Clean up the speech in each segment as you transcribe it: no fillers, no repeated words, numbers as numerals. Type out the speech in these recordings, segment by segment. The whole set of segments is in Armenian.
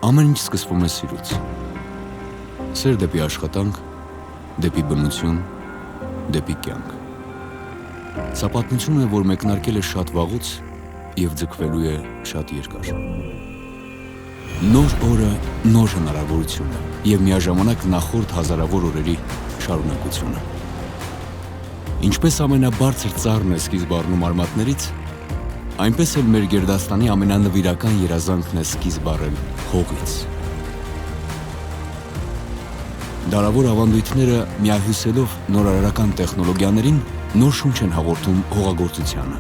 Ամեն ինչ սկսվում է սիրուց։ Սեր դեպի աշխատանք, դեպի բնություն, դեպի կյանք։ Սա պատմություն է, որ մեկնարկել է շատ վաղուց և ձգվելու է շատ երկար։ Նոր օրը նոր հնարավորություն է և միաժամանակ նախորդ հազարավոր օրերի շարունակությունը։ Ինչպես ամենաբարձր ծառն է սկիզբ առնում արմատներից, այնպես էլ մեր գերդաստանի ամենանվիրական երազանքն է սկիզբ առել հողից։ Դարավոր ավանդույթները միահյուսելով նորարարական տեխնոլոգիաներին նոր շունչ են հաղորդում հողագործությանը։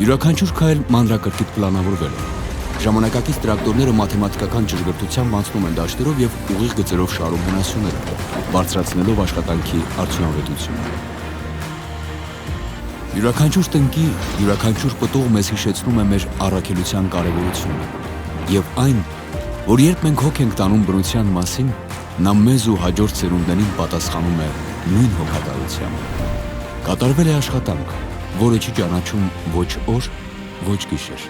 Յուրաքանչյուր քայլ մանրակրկիտ պլանավորվել է։ Ժամանակակից տրակտորները մաթեմատիկական ճշգրտությամբ անցնում են դաշտերով և ուղիղ գծերով շարում վնասումները, բարձրացնելով աշխատանքի արդյունավետությունը։ Յուրաքանչյուր տնկի, յուրաքանչյուր պտուղ մեզ հիշեցնում է մեր առաքելության կարևորությունը և այն, որ երբ մենք հոգ ենք տանում բնության մասին, նա մեզ ու հաջորդ սերունդներին պատասխանում է նույն հոգատարությամբ։ Կատարվել է աշխատանք, որը չի ճանաչում ոչ օր, ոչ գիշեր։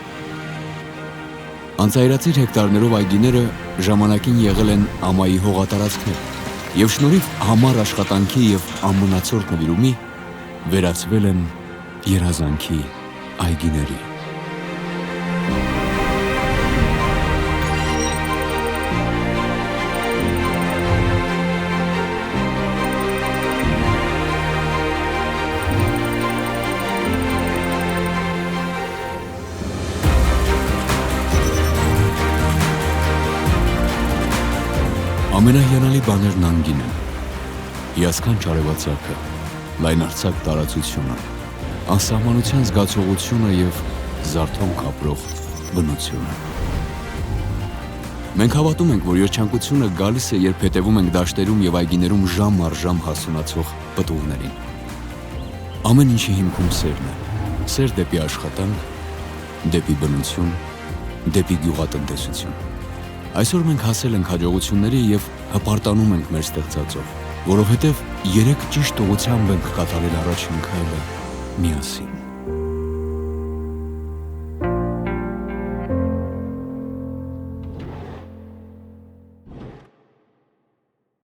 Անծայրածիր հեկտարներով այգիները ժամանակին եղել են ամայի հողատարածքներ և շնորհիվ համառ աշխատանքի և անմնացորդ նվիրումի վերածվել են երազանքի այգիների։ Ամենահիանալի բաներն անգին են, հիասքանչ արևածագը, լայնարձակ տարածությունը, անսահմանության զգացողությունը և զարթոնք ապրող բնությունը։ Մենք հավատում ենք, որ երջանկությունը գալիս է, երբ հետևում ենք դաշտերում և այգիներում ժամ առ ժամ հասունացող պտուղներին։ Ամեն ինչի հիմքում սերն է, սեր դեպի աշխատանք, դեպի բնություն, դեպի գյուղատնտեսություն։ Այսօր մենք հասել ենք հաջողությունների և հպարտանում ենք մեր ստեղծածով, որովհետև երեք ճիշտ ուղղությամբ ենք կատարել առաջին քայլը միասին։